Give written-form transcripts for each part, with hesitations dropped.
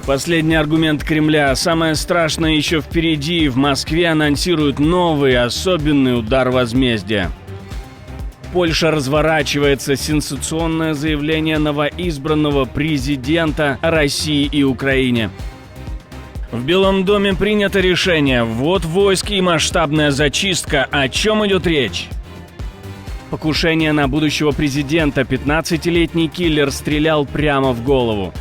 Последний аргумент Кремля. Самое страшное еще впереди. В Москве анонсируют новый, особенный удар возмездия. Польша разворачивается. Сенсационное заявление новоизбранного президента о России и Украине. В Белом доме принято решение. Ввод войск и масштабная зачистка. О чем идет речь? Покушение на будущего президента. 15-летний киллер стрелял прямо в голову.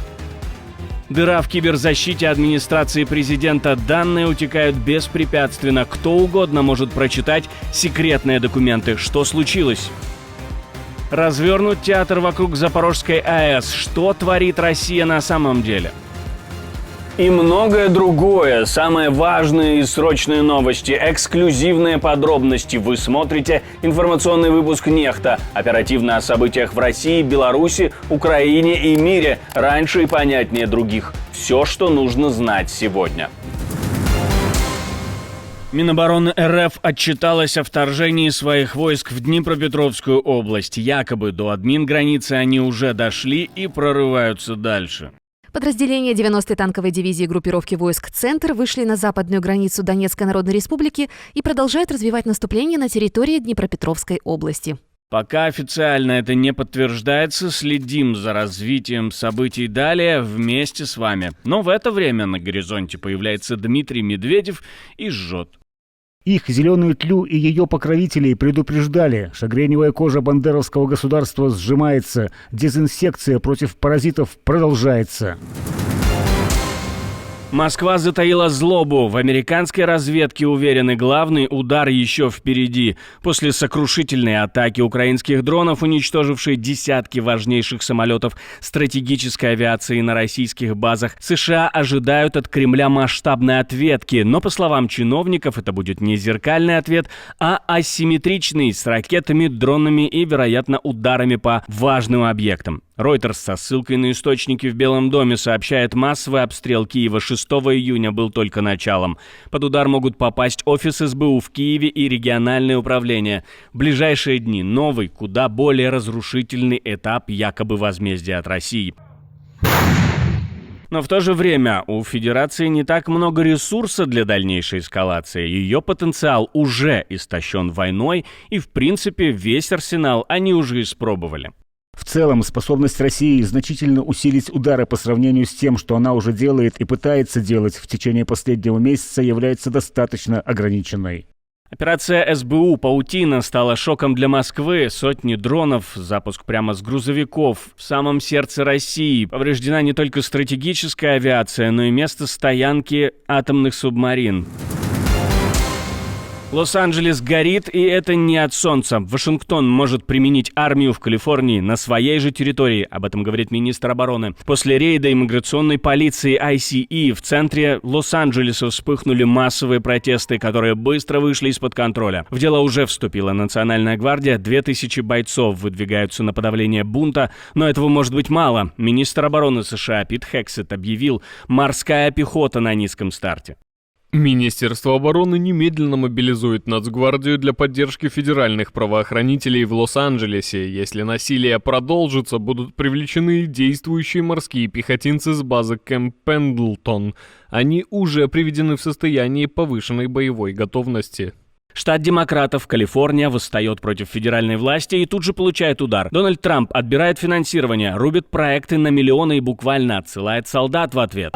Дыра в киберзащите администрации президента. Данные утекают беспрепятственно. Кто угодно может прочитать секретные документы. Что случилось? Развернут театр вокруг Запорожской АЭС. Что творит Россия на самом деле? И многое другое. Самые важные и срочные новости, эксклюзивные подробности. Вы смотрите информационный выпуск «Нехта». Оперативно о событиях в России, Беларуси, Украине и мире. Раньше и понятнее других. Все, что нужно знать сегодня. Минобороны РФ отчиталась о вторжении своих войск в Днепропетровскую область. Якобы до админграницы они уже дошли и прорываются дальше. Подразделения 90-й танковой дивизии группировки войск «Центр» вышли на западную границу Донецкой Народной Республики и продолжают развивать наступление на территории Днепропетровской области. Пока официально это не подтверждается, следим за развитием событий далее вместе с вами. Но в это время на горизонте появляется Дмитрий Медведев и жжет. Их зеленую тлю и ее покровителей предупреждали. Шагреневая кожа бандеровского государства сжимается. Дезинсекция против паразитов продолжается. Москва затаила злобу. В американской разведке уверены, главный удар еще впереди. После сокрушительной атаки украинских дронов, уничтожившей десятки важнейших самолетов стратегической авиации на российских базах, США ожидают от Кремля масштабной ответки. Но, по словам чиновников, это будет не зеркальный ответ, а асимметричный, с ракетами, дронами и, вероятно, ударами по важным объектам. Reuters со ссылкой на источники в Белом доме сообщает, массовый обстрел Киева 6 июня был только началом. Под удар могут попасть офис СБУ в Киеве и региональное управление. В ближайшие дни новый, куда более разрушительный этап якобы возмездия от России. Но в то же время у Федерации не так много ресурса для дальнейшей эскалации. Ее потенциал уже истощен войной, и в принципе весь арсенал они уже испробовали. В целом, способность России значительно усилить удары по сравнению с тем, что она уже делает и пытается делать в течение последнего месяца, является достаточно ограниченной. Операция СБУ «Паутина» стала шоком для Москвы. Сотни дронов, запуск прямо с грузовиков. В самом сердце России повреждена не только стратегическая авиация, но и место стоянки атомных субмарин. Лос-Анджелес горит, и это не от солнца. Вашингтон может применить армию в Калифорнии на своей же территории, об этом говорит министр обороны. После рейда иммиграционной полиции ICE в центре Лос-Анджелеса вспыхнули массовые протесты, которые быстро вышли из-под контроля. В дело уже вступила Национальная гвардия, 2000 бойцов выдвигаются на подавление бунта, но этого может быть мало. Министр обороны США Пит Хексет объявил: морская пехота на низком старте. Министерство обороны немедленно мобилизует Нацгвардию для поддержки федеральных правоохранителей в Лос-Анджелесе. Если насилие продолжится, будут привлечены действующие морские пехотинцы с базы Кэмп Пендлтон. Они уже приведены в состояние повышенной боевой готовности. Штат демократов, Калифорния, восстает против федеральной власти и тут же получает удар. Дональд Трамп отбирает финансирование, рубит проекты на миллионы и буквально отсылает солдат в ответ.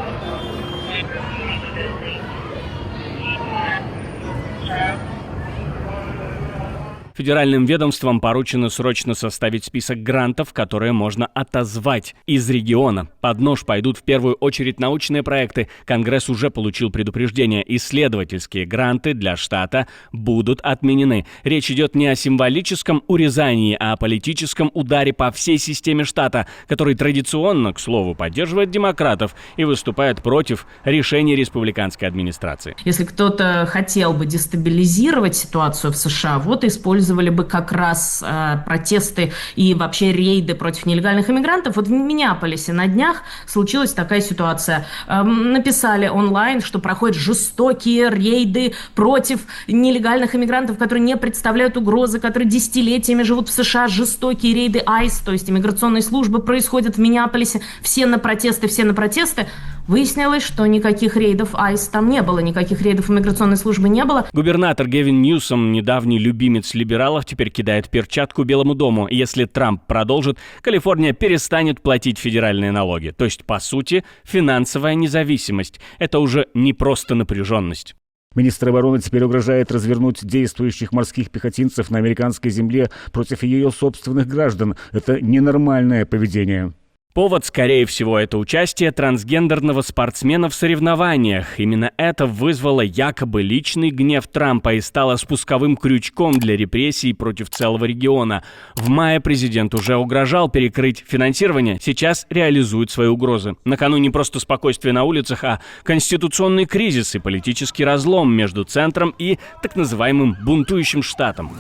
Федеральным ведомствам поручено срочно составить список грантов, которые можно отозвать из региона. Под нож пойдут в первую очередь научные проекты. Конгресс уже получил предупреждение. Исследовательские гранты для штата будут отменены. Речь идет не о символическом урезании, а о политическом ударе по всей системе штата, который традиционно, к слову, поддерживает демократов и выступает против решений республиканской администрации. Если кто-то хотел бы дестабилизировать ситуацию в США, вот использовали бы как раз протесты и вообще рейды против нелегальных иммигрантов. Вот в Миннеаполисе на днях случилась такая ситуация. Написали онлайн, что проходят жестокие рейды против нелегальных иммигрантов, которые не представляют угрозы, которые десятилетиями живут в США. Жестокие рейды ICE, то есть иммиграционные службы, происходят в Миннеаполисе. Все на протесты, все на протесты. Выяснилось, что никаких рейдов АИС там не было, никаких рейдов иммиграционной службы не было. Губернатор Гевин Ньюсом, недавний любимец либералов, теперь кидает перчатку Белому дому. Если Трамп продолжит, Калифорния перестанет платить федеральные налоги. То есть, по сути, финансовая независимость. Это уже не просто напряженность. Министр обороны теперь угрожает развернуть действующих морских пехотинцев на американской земле против ее собственных граждан. Это ненормальное поведение. Повод, скорее всего, это участие трансгендерного спортсмена в соревнованиях. Именно это вызвало якобы личный гнев Трампа и стало спусковым крючком для репрессий против целого региона. В мае президент уже угрожал перекрыть финансирование, сейчас реализует свои угрозы. На кону не просто спокойствие на улицах, а конституционный кризис и политический разлом между центром и так называемым бунтующим штатом.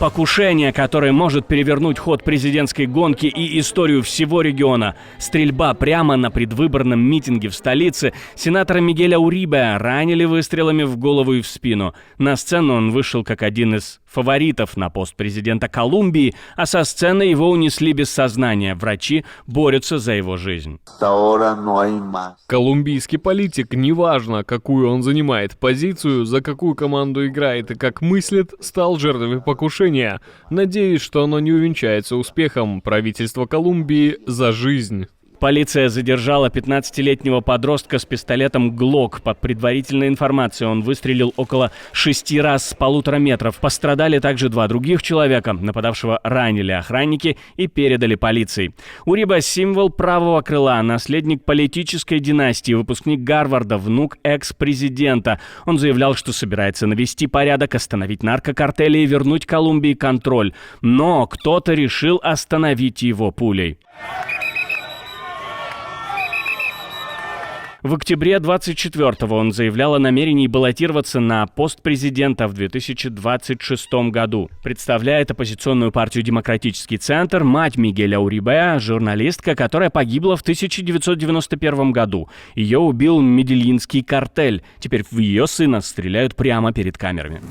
Покушение, которое может перевернуть ход президентской гонки и историю всего региона. Стрельба прямо на предвыборном митинге в столице. Сенатора Мигеля Урибе ранили выстрелами в голову и в спину. На сцену он вышел как один из фаворитов на пост президента Колумбии, а со сцены его унесли без сознания. Врачи борются за его жизнь. Колумбийский политик, неважно, какую он занимает позицию, за какую команду играет и как мыслит, стал жертвой покушения. Надеюсь, что оно не увенчается успехом. Правительство Колумбии за жизнь. Полиция задержала 15-летнего подростка с пистолетом «Глок». По предварительной информации, он выстрелил около 6 раз с 1,5 метров. Пострадали также 2 других человека. Нападавшего ранили охранники и передали полиции. Уриба – символ правого крыла, наследник политической династии, выпускник Гарварда, внук экс-президента. Он заявлял, что собирается навести порядок, остановить наркокартели и вернуть Колумбии контроль. Но кто-то решил остановить его пулей. В октябре 24-го он заявлял о намерении баллотироваться на пост президента в 2026 году. Представляет оппозиционную партию «Демократический центр», мать Мигеля Урибе, журналистка, которая погибла в 1991 году. Ее убил Медельинский картель. Теперь в ее сына стреляют прямо перед камерами.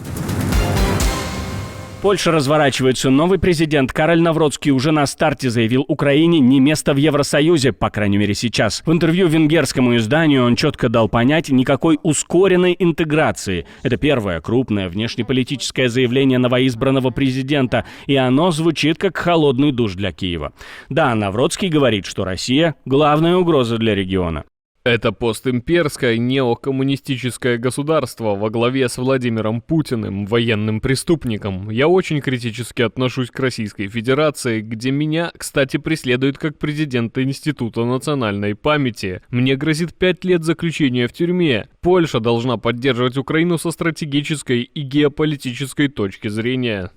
Польша разворачивается. Новый президент Кароль Навроцкий уже на старте заявил Украине не место в Евросоюзе, по крайней мере сейчас. В интервью венгерскому изданию он четко дал понять никакой ускоренной интеграции. Это первое крупное внешнеполитическое заявление новоизбранного президента, и оно звучит как холодный душ для Киева. Да, Навроцкий говорит, что Россия – главная угроза для региона. Это постимперское неокоммунистическое государство во главе с Владимиром Путиным, военным преступником. Я очень критически отношусь к Российской Федерации, где меня, кстати, преследуют как президента Института национальной памяти. Мне грозит 5 лет заключения в тюрьме. Польша должна поддерживать Украину со стратегической и геополитической точки зрения.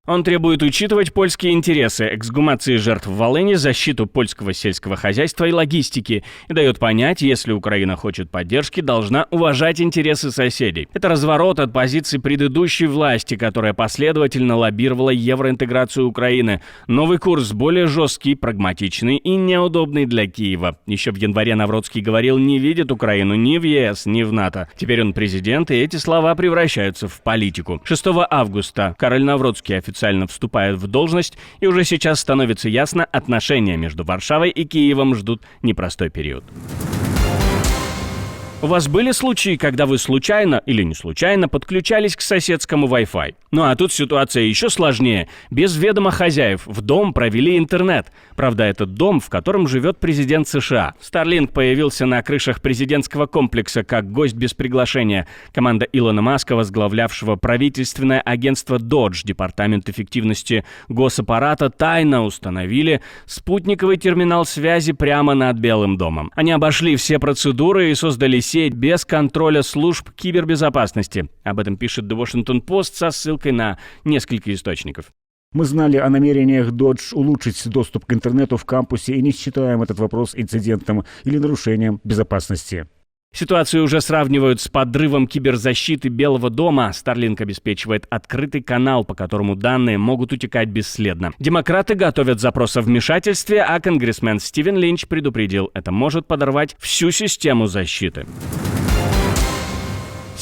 Он требует учитывать польские интересы, эксгумации жертв в Волыни, защиту польского сельского хозяйства и логистики, и дает понять, если Украина хочет поддержки, должна уважать интересы соседей. Это разворот от позиции предыдущей власти, которая последовательно лоббировала евроинтеграцию Украины. Новый курс более жесткий, прагматичный и неудобный для Киева. Еще в январе Навроцкий говорил, не видит Украину ни в ЕС, ни в НАТО. Теперь он президент, и эти слова превращаются в политику. 6 августа Кароль Навроцкий официально вступает в должность, и уже сейчас становится ясно, отношения между Варшавой и Киевом ждут непростой период. У вас были случаи, когда вы случайно или не случайно подключались к соседскому Wi-Fi? Ну а тут ситуация еще сложнее. Без ведома хозяев в дом провели интернет. Правда, этот дом, в котором живет президент США. Starlink появился на крышах президентского комплекса как гость без приглашения. Команда Илона Маска, возглавлявшего правительственное агентство Dodge, департамент эффективности госаппарата, тайно установили спутниковый терминал связи прямо над Белым домом. Они обошли все процедуры и создали сеть без контроля служб кибербезопасности. Об этом пишет The Washington Post со ссылкой на несколько источников. Мы знали о намерениях Dodge улучшить доступ к интернету в кампусе и не считаем этот вопрос инцидентом или нарушением безопасности. Ситуацию уже сравнивают с подрывом киберзащиты Белого дома. Starlink обеспечивает открытый канал, по которому данные могут утекать бесследно. Демократы готовят запрос о вмешательстве, а конгрессмен Стивен Линч предупредил, это может подорвать всю систему защиты.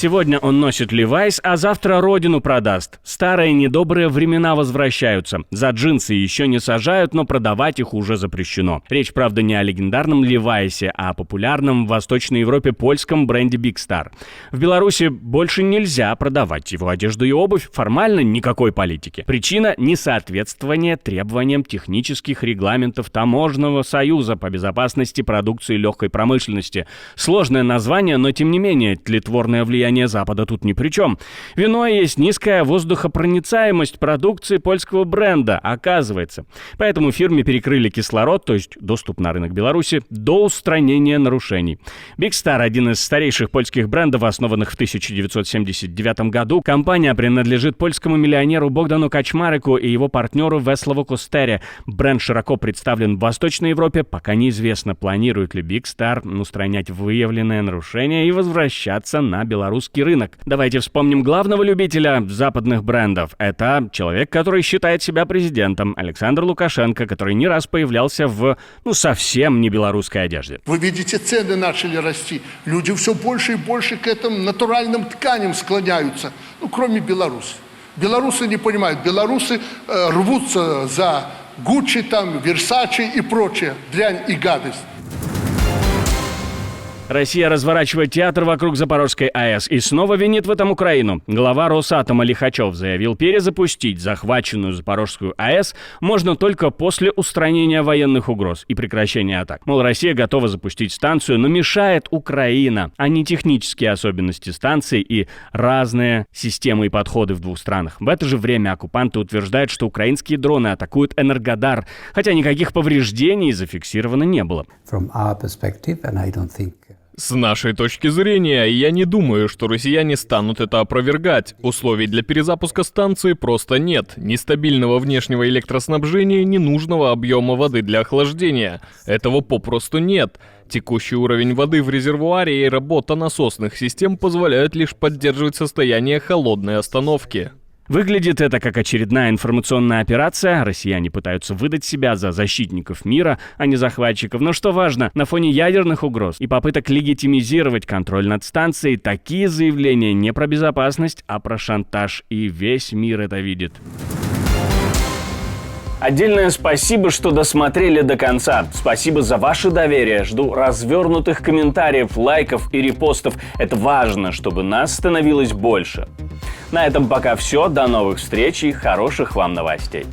Сегодня он носит Levi's, а завтра родину продаст. Старые недобрые времена возвращаются. За джинсы еще не сажают, но продавать их уже запрещено. Речь, правда, не о легендарном Levi's, а о популярном в Восточной Европе польском бренде Big Star. В Беларуси больше нельзя продавать его одежду и обувь, формально никакой политики. Причина – несоответствие требованиям технических регламентов Таможенного союза по безопасности продукции легкой промышленности. Сложное название, но тем не менее тлетворное влияние Запада тут ни при чем. Виной есть низкая воздухопроницаемость продукции польского бренда, оказывается. Поэтому фирме перекрыли кислород, то есть доступ на рынок Беларуси, до устранения нарушений. Big Star – один из старейших польских брендов, основанных в 1979 году. Компания принадлежит польскому миллионеру Богдану Качмарику и его партнеру Веславу Костере. Бренд широко представлен в Восточной Европе. Пока неизвестно, планирует ли Big Star устранять выявленные нарушения и возвращаться на белорусский рынок. Давайте вспомним главного любителя западных брендов. Это человек, который считает себя президентом, Александр Лукашенко, который не раз появлялся в, совсем не белорусской одежде. Вы видите, цены начали расти. Люди все больше и больше к этим натуральным тканям склоняются. Кроме белорусов. Белорусы не понимают. Белорусы рвутся за Гуччи, Версачи и прочее. Дрянь и гадость. Россия разворачивает театр вокруг Запорожской АЭС и снова винит в этом Украину. Глава Росатома Лихачев заявил, перезапустить захваченную Запорожскую АЭС можно только после устранения военных угроз и прекращения атак. Мол, Россия готова запустить станцию, но мешает Украина, а не технические особенности станции и разные системы и подходы в двух странах. В это же время оккупанты утверждают, что украинские дроны атакуют Энергодар, хотя никаких повреждений зафиксировано не было. С нашей точки зрения, я не думаю, что россияне станут это опровергать. Условий для перезапуска станции просто нет. Ни стабильного внешнего электроснабжения, ни нужного объема воды для охлаждения. Этого попросту нет. Текущий уровень воды в резервуаре и работа насосных систем позволяют лишь поддерживать состояние холодной остановки. Выглядит это как очередная информационная операция. Россияне пытаются выдать себя за защитников мира, а не захватчиков. Но что важно, на фоне ядерных угроз и попыток легитимизировать контроль над станцией, такие заявления не про безопасность, а про шантаж. И весь мир это видит. Отдельное спасибо, что досмотрели до конца. Спасибо за ваше доверие. Жду развернутых комментариев, лайков и репостов. Это важно, чтобы нас становилось больше. На этом пока все. До новых встреч и хороших вам новостей.